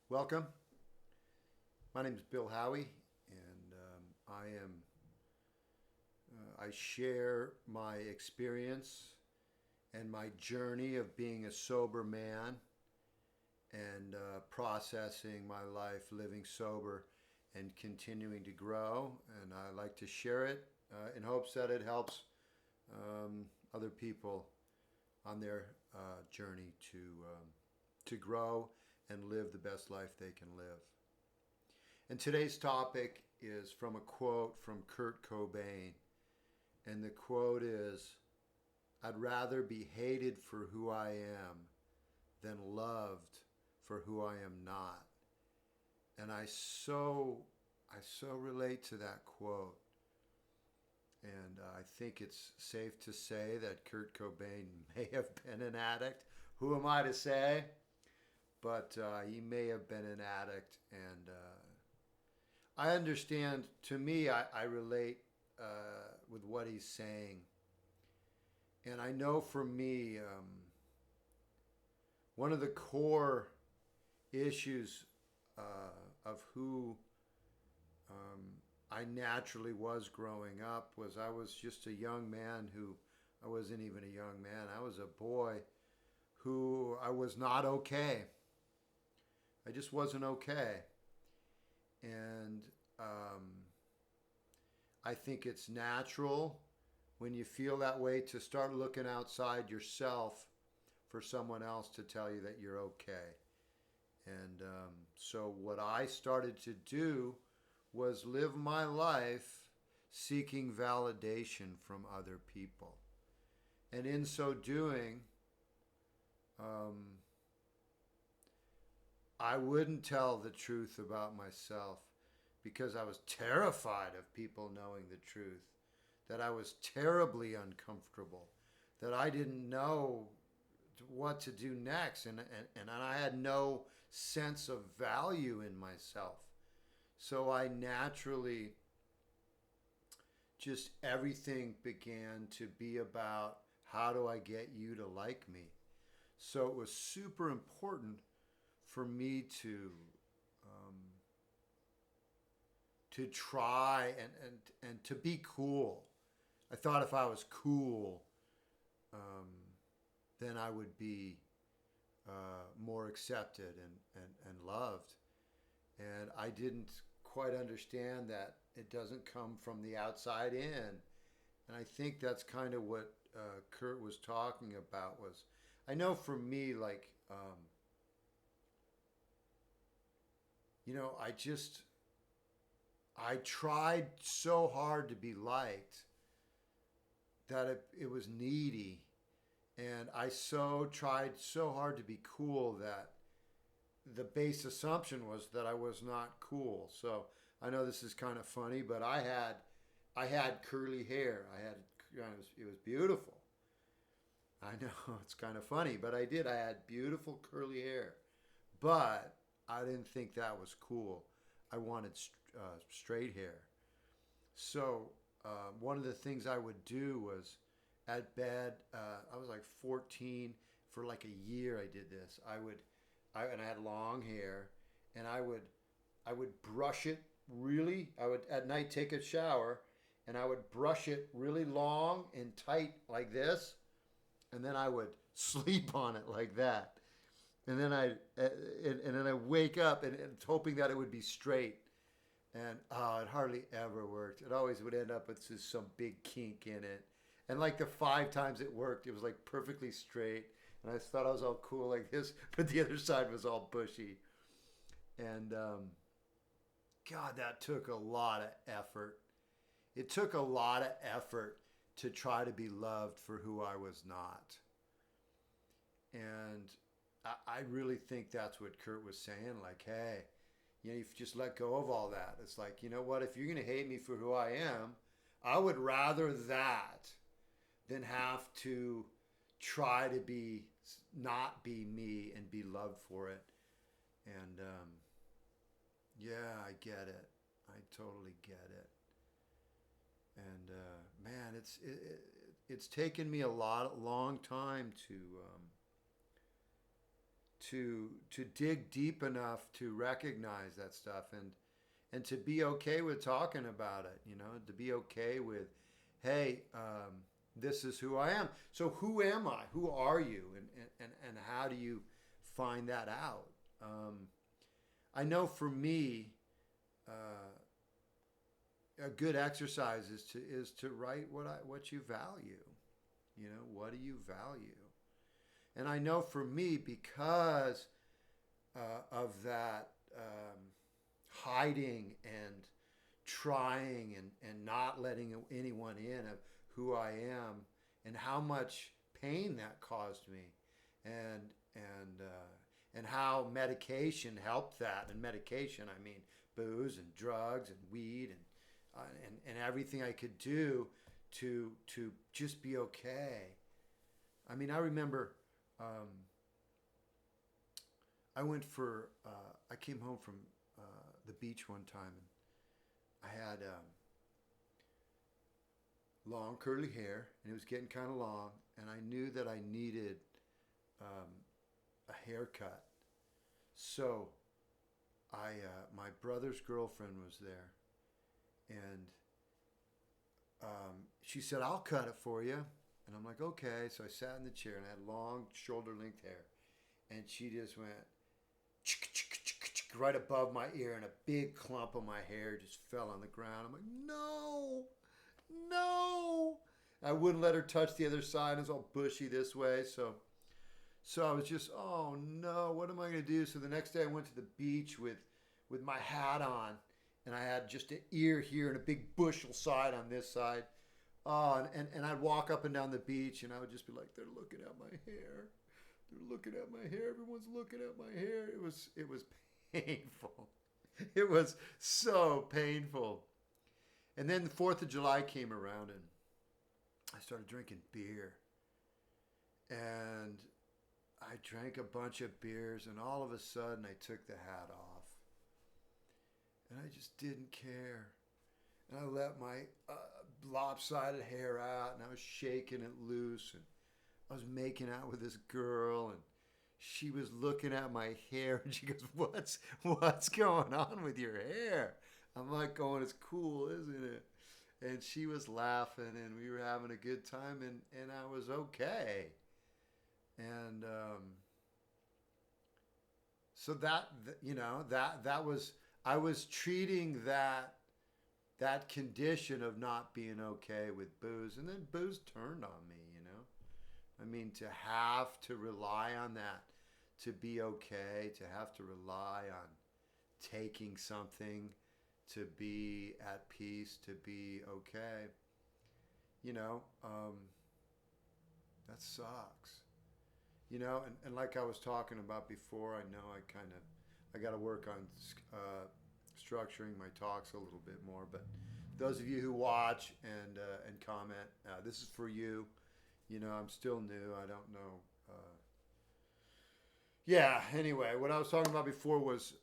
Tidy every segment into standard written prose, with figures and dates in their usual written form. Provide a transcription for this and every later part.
Welcome. My name is Bill Howie, and I share my experience and my journey of being a sober man and processing my life, living sober, and continuing to grow. And I like to share it in hopes that it helps other people on their journey to grow and live the best life they can live. And today's topic is from a quote from Kurt Cobane. And the quote is, I'd rather be hated for who I am than loved for who I am not. And I so relate to that quote. And I think it's safe to say that Kurt Cobain may have been an addict. Who am I to say? But he may have been an addict. And I understand, to me, I relate with what he's saying. And I know for me, one of the core issues of who I naturally was growing up was I was just a young man who I wasn't even a young man. I was a boy who I was not okay. I just wasn't okay. And I think it's natural when you feel that way to start looking outside yourself for someone else to tell you that you're okay. And so what I started to do was live my life seeking validation from other people. And in so doing, um, I wouldn't tell the truth about myself because I was terrified of people knowing the truth, that I was terribly uncomfortable, that I didn't know what to do next, and I had no sense of value in myself. So I naturally just everything began to be about how do I get you to like me. So it was super important for me um, to try and to be cool. I thought if I was cool, um, then I would be more accepted and loved. And I didn't quite understand that it doesn't come from the outside in. And I think that's kind of what Kurt was talking about. Was I know for me, like I just I tried so hard to be liked that it was needy, and I so tried so hard to be cool that the base assumption was that I was not cool. So I know this is kind of funny, but I had curly hair. It was beautiful. I know it's kind of funny, but I did. I had beautiful curly hair, but I didn't think that was cool. I wanted straight hair. So one of the things I would do was at bed. I was like 14 for like a year. I did this. And I had long hair, and I would brush it really. I would at night take a shower, and I would brush it really long and tight like this, and then I would sleep on it like that, and then I wake up and hoping that it would be straight, and it hardly ever worked. It always would end up with just some big kink in it, and like the 5 times it worked, it was like perfectly straight, and I thought I was all cool like this, but the other side was all bushy, and God, that took a lot of effort. It took a lot of effort to try to be loved for who I was not. And I really think that's what Kurt was saying. Like, hey, you just let go of all that. It's like, you know what? If you're going to hate me for who I am, I would rather that than have to try to be not be me and be loved for it. And yeah, I get it. I totally get it. And man, it's taken me a long time to dig deep enough to recognize that stuff, and to be okay with talking about it, to be okay with, hey, this is who I am. So who am I? Who are you? And how do you find that out? I know for me, a good exercise is to write what you value. What do you value? And I know for me, because of that hiding and trying and not letting anyone in of who I am, and how much pain that caused me, and and how medication helped that. And medication, I mean booze and drugs and weed and everything I could do to just be okay. I mean, I remember I came home from the beach one time, and I had long curly hair, and it was getting kind of long, and I knew that I needed a haircut. So my brother's girlfriend was there, and she said, "I'll cut it for you." And I'm like, "Okay." So I sat in the chair, and I had long shoulder length hair, and she just went right above my ear, and a big clump of my hair just fell on the ground. I'm like, "No, no." I wouldn't let her touch the other side. It was all bushy this way. So I was just, "Oh no, what am I going to do?" So the next day I went to the beach with my hat on, and I had just an ear here and a big bushel side on this side. Oh, and I'd walk up and down the beach, and I would just be like, "They're looking at my hair. They're looking at my hair. Everyone's looking at my hair." It was painful. It was so painful. And then the 4th of July came around, and I started drinking beer. And I drank a bunch of beers, and all of a sudden I took the hat off. And I just didn't care. And I let my lopsided hair out, and I was shaking it loose, and I was making out with this girl, and she was looking at my hair, and she goes, what's going on with your hair?" I'm like going, "It's cool, isn't it?" And she was laughing, and we were having a good time, and I was okay. And so that was, I was treating that condition of not being okay with booze, and then booze turned on me. I mean, to have to rely on that to be okay, to have to rely on taking something to be at peace, to be okay, that sucks. And like I was talking about before, I know I got to work on structuring my talks a little bit more. But those of you who watch and comment, this is for you. I'm still new. I don't know. Yeah. Anyway, what I was talking about before was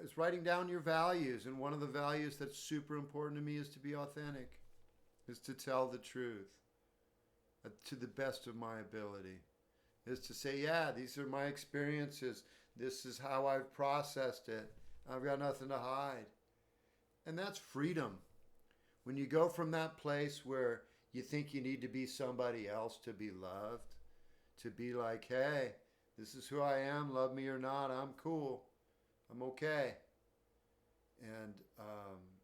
is writing down your values, and one of the values that's super important to me is to be authentic, is to tell the truth to the best of my ability, is to say, yeah, these are my experiences. This is how I've processed it. I've got nothing to hide. And that's freedom. When you go from that place where you think you need to be somebody else to be loved, to be like, hey, this is who I am, love me or not, I'm cool, I'm okay. And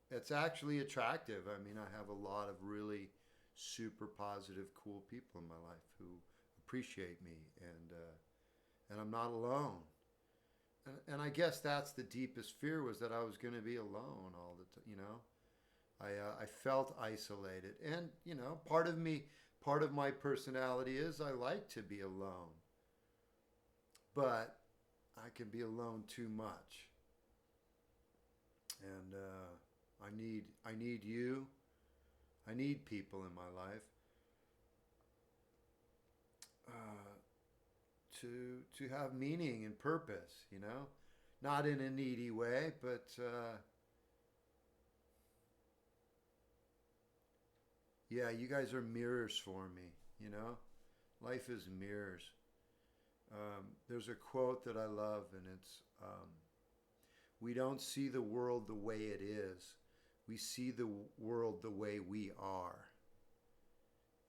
it's actually attractive. I mean, I have a lot of really super positive, cool people in my life who appreciate me, and I'm not alone. And I guess that's the deepest fear, was that I was going to be alone all the time. I felt isolated, and part of my personality is I like to be alone, but I can be alone too much, and I need you. I need people in my life to have meaning and purpose. Not in a needy way, but yeah, you guys are mirrors for me. Life is mirrors. there's a quote that I love, and it's, we don't see the world the way it is. We see the world the way we are.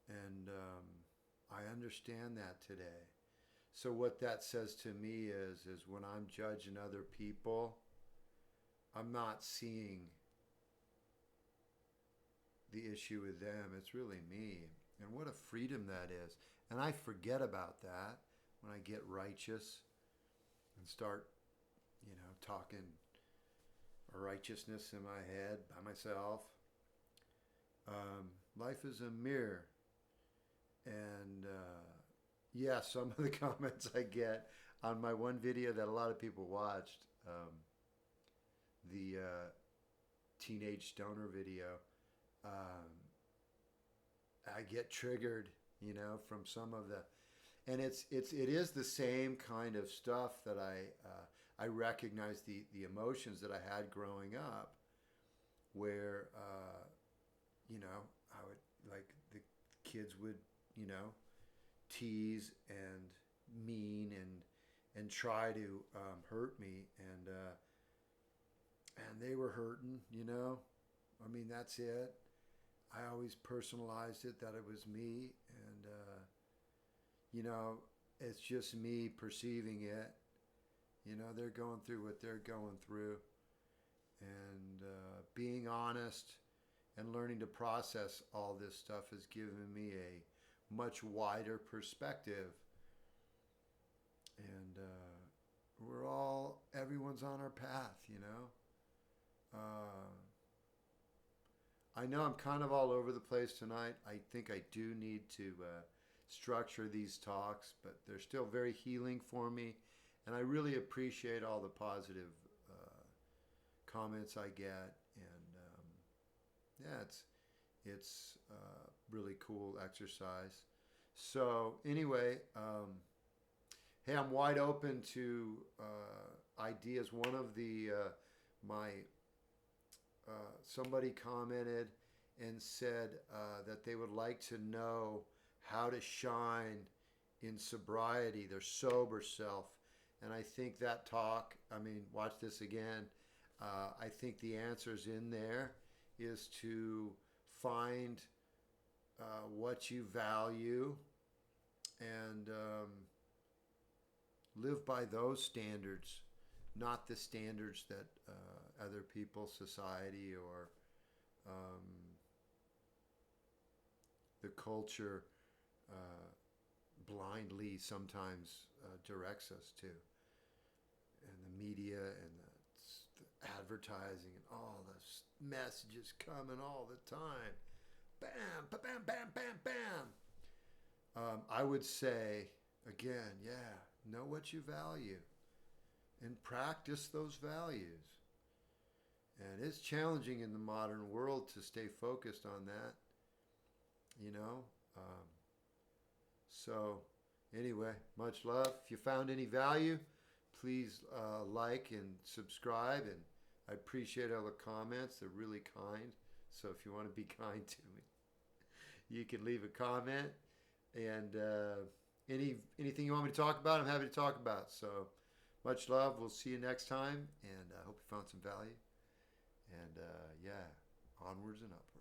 And I understand that today. So what that says to me is when I'm judging other people, I'm not seeing the issue with them. It's really me. And what a freedom that is. And I forget about that when I get righteous and start, talking righteousness in my head by myself. Life is a mirror. And yeah, some of the comments I get on my one video that a lot of people watched, the teenage stoner video, I get triggered, from some of the, and it is the same kind of stuff that I recognize the emotions that I had growing up, where I would, like, the kids would tease and mean and try to hurt me, and they were hurting. I mean, that's it. I always personalized it that it was me, and it's just me perceiving it. They're going through what they're going through, and being honest and learning to process all this stuff has given me a much wider perspective. And everyone's on our path, I know I'm kind of all over the place tonight. I think I do need to structure these talks, but they're still very healing for me. And I really appreciate all the positive comments I get. And yeah, it's really cool exercise. So anyway, hey, I'm wide open to ideas. One of the somebody commented and said that they would like to know how to shine in sobriety, their sober self. And I think that talk, watch this again. I think the answer's in there, is to find what you value and live by those standards, not the standards that other people, society, or the culture blindly sometimes directs us to. And the media and the advertising and all the messages coming all the time. Bam, bam, bam, bam, bam. I would say, again, know what you value and practice those values. And it's challenging in the modern world to stay focused on that, So anyway, much love. If you found any value, please like and subscribe. And I appreciate all the comments. They're really kind. So if you want to be kind to me, you can leave a comment. And anything you want me to talk about, I'm happy to talk about. So much love. We'll see you next time. And I hope you found some value. And onwards and up.